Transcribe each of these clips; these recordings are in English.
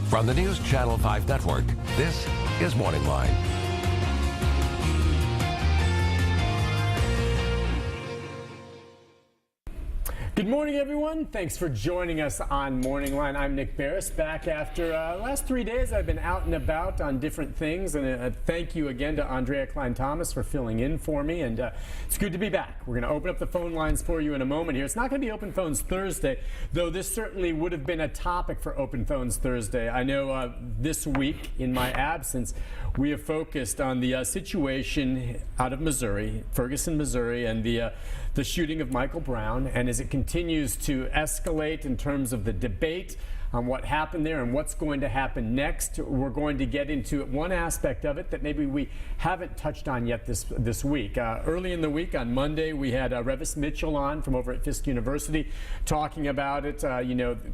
From the News Channel 5 Network, this is MorningLine. Good morning, everyone. Thanks for joining us on MorningLine. I'm Nick Beres, back after the last 3 days. I've been out and about on different things, and thank you again to Andrea Klein-Thomas for filling in for me, and it's good to be back. We're going to open up the phone lines for you in a moment here. It's not going to be Open Phones Thursday, though this certainly would have been a topic for Open Phones Thursday. I know this week, in my absence, we have focused on the situation out of Missouri, Ferguson, Missouri, and the shooting of Michael Brown, and as it continues to escalate in terms of the debate on what happened there and what's going to happen next, we're going to get into one aspect of it that maybe we haven't touched on yet this week. Early in the week, on Monday, we had Revis Mitchell on from over at Fisk University talking about it,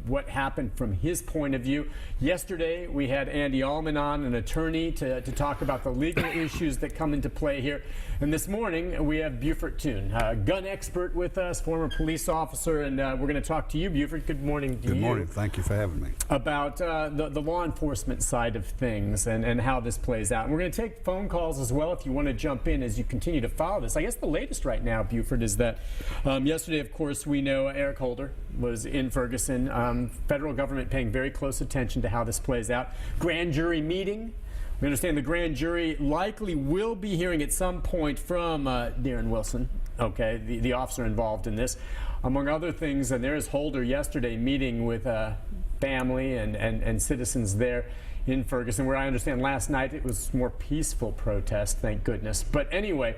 what happened from his point of view. Yesterday, we had Andy Allman on, an attorney, to talk about the legal issues that come into play here. And this morning, we have Buford Tune, a gun expert with us, former police officer, and we're going to talk to you, Buford. Good morning to you. Good morning. Thank you for having me. About the law enforcement side of things and how this plays out. And we're going to take phone calls as well if you want to jump in as you continue to follow this. I guess the latest right now, Buford, is that yesterday, of course, we know Eric Holder was in Ferguson. Federal government paying very close attention to how this plays out. Grand jury meeting. We understand the grand jury likely will be hearing at some point from Darren Wilson, okay, the officer involved in this. Among other things, and there's Holder yesterday meeting with family and citizens there in Ferguson, where I understand last night it was more peaceful protest, thank goodness. But anyway,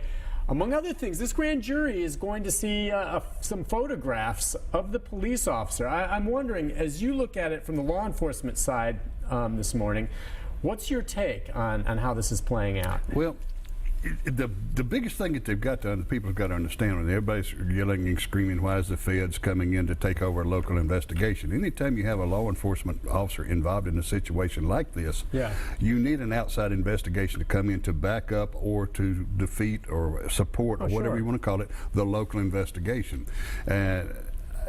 among other things, this grand jury is going to see some photographs of the police officer. I'm wondering, as you look at it from the law enforcement side this morning, what's your take on how this is playing out? Well, the biggest thing that people have got to understand, when everybody's yelling and screaming, why is the feds coming in to take over a local investigation? Anytime you have a law enforcement officer involved in a situation like this, you need an outside investigation to come in to back up or to defeat or support or whatever you want to call it, the local investigation.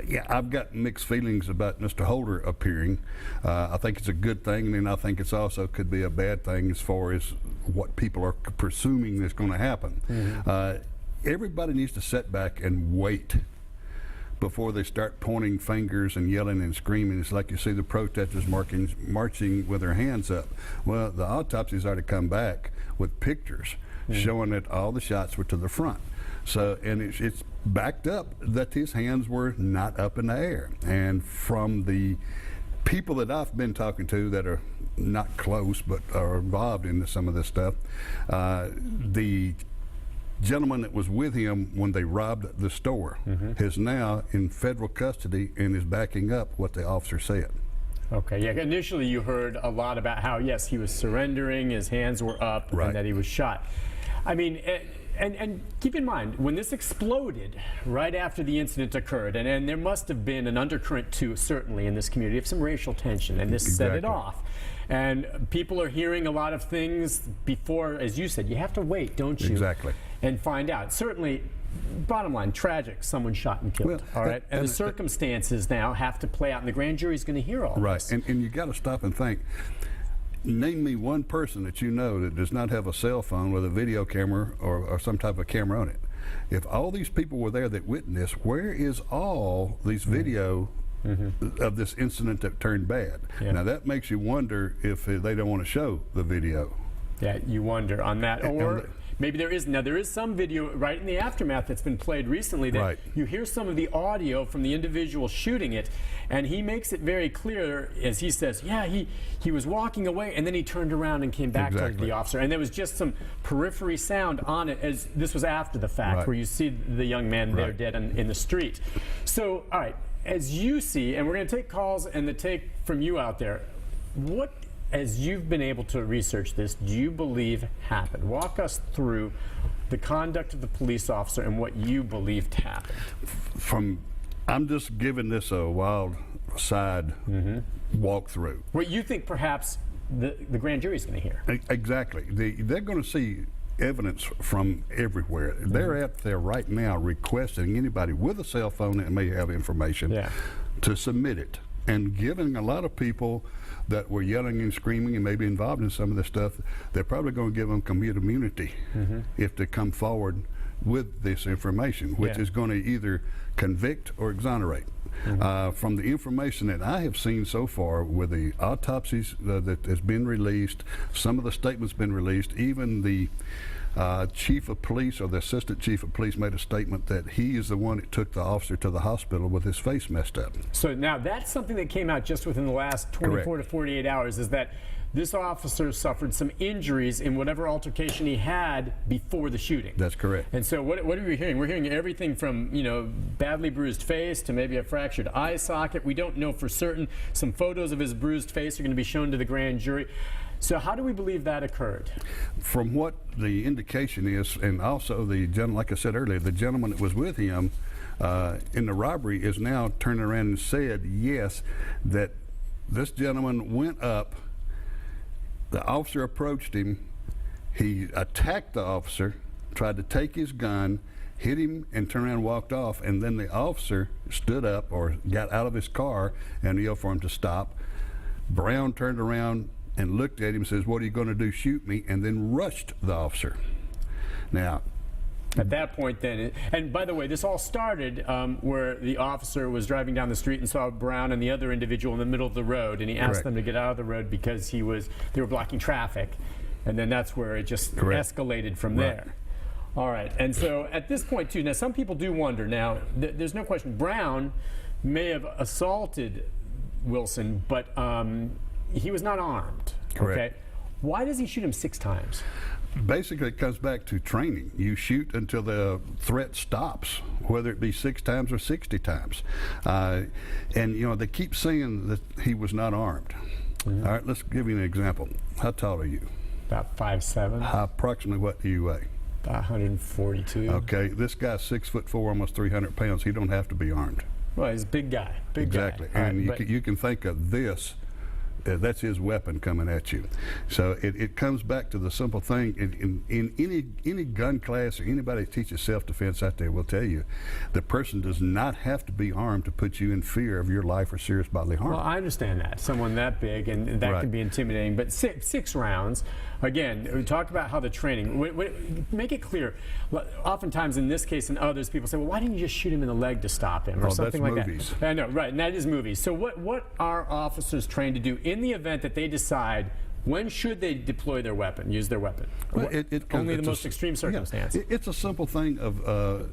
Yeah, I've got mixed feelings about Mr. Holder appearing. I think it's a good thing, and I think it's also could be a bad thing as far as what people are presuming is going to happen. Everybody needs to sit back and wait before they start pointing fingers and yelling and screaming. It's like you see the protesters marching with their hands up. Well, the autopsies are to come back with pictures showing that all the shots were to the front. So, and it's backed up that his hands were not up in the air. And from the people that I've been talking to that are not close but are involved in some of this stuff, the gentleman that was with him when they robbed the store is now in federal custody and is backing up what the officer said. Okay, yeah, initially you heard a lot about how, yes, he was surrendering, his hands were up, and that he was shot. I mean, and keep in mind, when this exploded right after the incident occurred, and there must have been an undercurrent too, certainly, in this community of some racial tension, and this set it off. And people are hearing a lot of things before, as you said, you have to wait, don't you? Exactly. And find out. Certainly, bottom line, tragic, someone shot and killed, all right? And the circumstances now have to play out, and the grand jury is going to hear all this. Right, and you got to stop and think. Name me one person that you know that does not have a cell phone with a video camera or some type of camera on it. If all these people were there that witnessed, where is all these video of this incident that turned bad? Now that makes you wonder if they don't want to show the video. Yeah, you wonder on that. Or maybe there is. Now, there is some video right in the aftermath that's been played recently that you hear some of the audio from the individual shooting it, and he makes it very clear, as he says, yeah, he was walking away, and then he turned around and came back to the officer. And there was just some periphery sound on it, as this was after the fact, where you see the young man there dead in the street. So, all right, as you see, and we're going to take calls and the take from you out there, what, as you've been able to research this, do you believe happened? Walk us through the conduct of the police officer and what you believed happened. I'm just giving this a wild side walkthrough. What you think perhaps the grand jury is going to hear. Exactly. They're going to see evidence from everywhere. They're out there right now requesting anybody with a cell phone that may have information to submit it, and giving a lot of people that were yelling and screaming and maybe involved in some of this stuff, they're probably going to give them complete immunity if they come forward with this information, which is going to either convict or exonerate. From the information that I have seen so far with the autopsies that has been released, some of the statements been released, even the chief of police or the assistant chief of police made a statement that he is the one that took the officer to the hospital with his face messed up. So now that's something that came out just within the last 24 to 48 hours, is that this officer suffered some injuries in whatever altercation he had before the shooting. That's correct. And so what are we hearing? We're hearing everything from, badly bruised face to maybe a fractured eye socket. We don't know for certain. Some photos of his bruised face are going to be shown to the grand jury. So how do we believe that occurred? From what the indication is, and also the gentleman, like I said earlier, the gentleman that was with him in the robbery is now turning around and said, yes, that this gentleman went up, the officer approached him, he attacked the officer, tried to take his gun, hit him and turned around and walked off, and then the officer stood up or got out of his car and yelled for him to stop. Brown turned around and looked at him and says, "What are you going to do, shoot me?" and then rushed the officer. Now, at that point then, and by the way, this all started where the officer was driving down the street and saw Brown and the other individual in the middle of the road, and he asked them to get out of the road because they were blocking traffic, and then that's where it just escalated from there. All right, and so at this point too, now some people do wonder, now there's no question Brown may have assaulted Wilson, but he was not armed. Correct. Okay? Why does he shoot him 6 times? Basically, it comes back to training. You shoot until the threat stops, whether it be 6 times or 60 times. And, they keep saying that he was not armed. All right, let's give you an example. How tall are you? About 5'7". Approximately what do you weigh? About 142. Okay, this guy's 6'4", almost 300 pounds. He don't have to be armed. Well, he's a big guy. Exactly. Guy. And you can think of this. That's his weapon coming at you. So it comes back to the simple thing. In any gun class or anybody that teaches self-defense out there will tell you the person does not have to be armed to put you in fear of your life or serious bodily harm. Well, I understand that. Someone that big, and that can be intimidating. But six rounds, again, we talked about how the training, make it clear. Oftentimes in this case and others, people say, well, why didn't you just shoot him in the leg to stop him or something like movies. that? I know, right, and that is movies. So what are officers trained to do in the event that they decide when should they deploy their weapon, use their weapon? Well, only the most extreme circumstance. Yeah, it's a simple thing of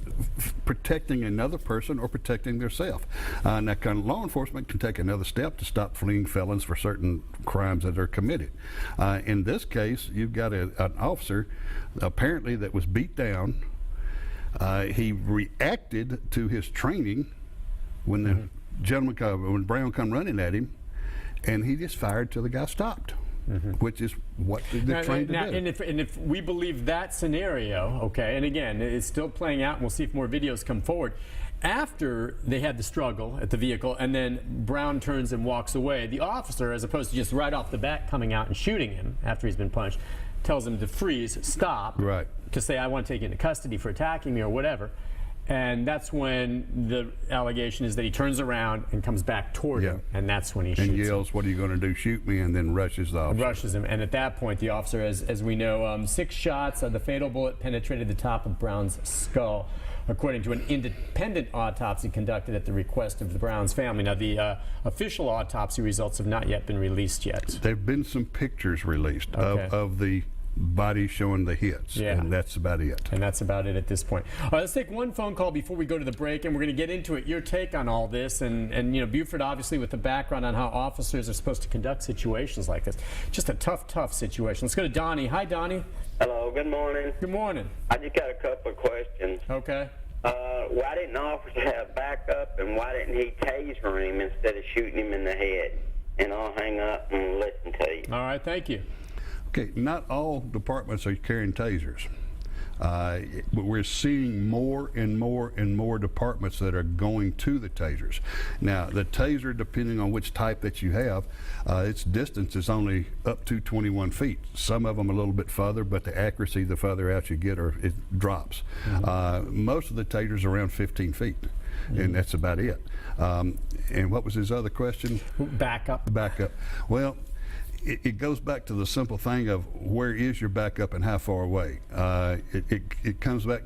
protecting another person or protecting themselves. Now, law enforcement can take another step to stop fleeing felons for certain crimes that are committed. In this case, you've got an officer apparently that was beat down. He reacted to his training when the when Brown come running at him, and he just fired till the guy stopped. Which is what they're trying to do. And if we believe that scenario, okay, and again, it's still playing out, and we'll see if more videos come forward. After they had the struggle at the vehicle, and then Brown turns and walks away, the officer, as opposed to just right off the bat coming out and shooting him after he's been punched, tells him to freeze, stop, to say, I want to take you into custody for attacking me or whatever. And that's when the allegation is that he turns around and comes back toward him, and that's when he shoots and yells, "What are you going to do? Shoot me!" and then rushes the officer. Rushes him, and at that point, the officer, as we know, 6 shots. The fatal bullet penetrated the top of Brown's skull, according to an independent autopsy conducted at the request of the Brown's family. Now, the official autopsy results have not yet been released yet. There have been some pictures released of the body showing the hits, and that's about it. And that's about it at this point. All right, let's take one phone call before we go to the break, and we're going to get into it. Your take on all this, and Buford, obviously, with the background on how officers are supposed to conduct situations like this. Just a tough situation. Let's go to Donnie. Hi, Donnie. Hello, good morning. Good morning. I just got a couple of questions. Okay. Why didn't the officer have backup, and why didn't he taser him instead of shooting him in the head? And I'll hang up and listen to you. All right, thank you. Okay, not all departments are carrying tasers. But we're seeing more and more departments that are going to the tasers. Now, the taser, depending on which type that you have, its distance is only up to 21 feet. Some of them a little bit further, but the accuracy, the further out you get, it drops. Most of the tasers are around 15 feet. and that's about it. And what was his other question? Backup. Backup. Well, it goes back to the simple thing of where is your backup and how far away. It comes back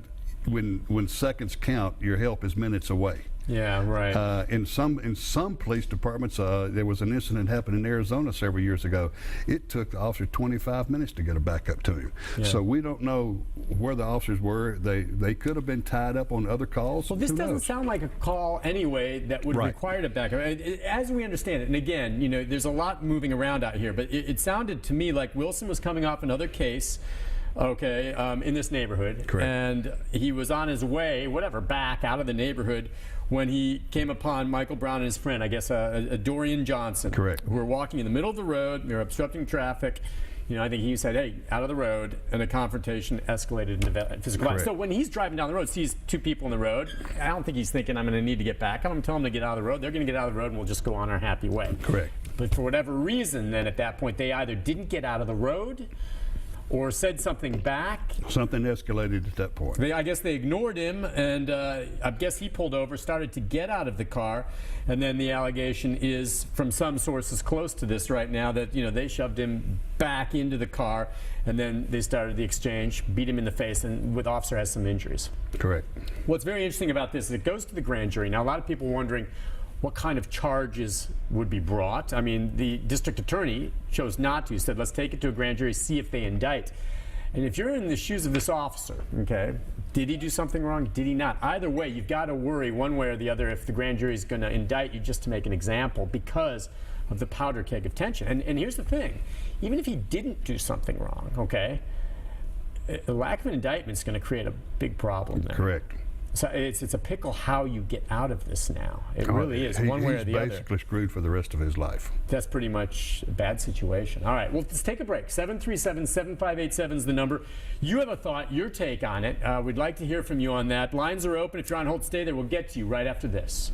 when seconds count, your help is minutes away. Yeah, right. In some police departments, there was an incident happened in Arizona several years ago. It took the officer 25 minutes to get a backup to him. Yeah. So we don't know where the officers were. They could have been tied up on other calls. Well, this doesn't sound like a call anyway that would require a backup. As we understand it, and again, there's a lot moving around out here, but it sounded to me like Wilson was coming off another case. Okay, in this neighborhood. Correct. And he was on his way, back out of the neighborhood when he came upon Michael Brown and his friend, I guess a Dorian Johnson. Correct. Who were walking in the middle of the road. They were obstructing traffic. I think he said, hey, out of the road, and a confrontation escalated into physical violence. So when he's driving down the road, sees two people in the road, I don't think he's thinking, I'm going to need to get back. I'm going to tell them to get out of the road. They're going to get out of the road, and we'll just go on our happy way. Correct. But for whatever reason, then at that point, they either didn't get out of the road or said something back. Something escalated at that point. I guess they ignored him, and I guess he pulled over, started to get out of the car, and then the allegation is from some sources close to this right now that they shoved him back into the car, and then they started the exchange, beat him in the face, and the officer has some injuries. Correct. What's very interesting about this is it goes to the grand jury. Now, a lot of people are wondering what kind of charges would be brought. I mean, the district attorney chose not to. He said, let's take it to a grand jury, see if they indict. And if you're in the shoes of this officer, okay, did he do something wrong? Did he not? Either way, you've got to worry one way or the other if the grand jury is going to indict you, just to make an example, because of the powder keg of tension. And here's the thing. Even if he didn't do something wrong, okay, the lack of an indictment is going to create a big problem there. Correct. So it's a pickle how you get out of this now. It really is, one way or the other. He's basically screwed for the rest of his life. That's pretty much a bad situation. All right, well, let's take a break. 737-7587 is the number. You have a thought, your take on it. We'd like to hear from you on that. Lines are open. If you're on hold, stay there. We'll get to you right after this.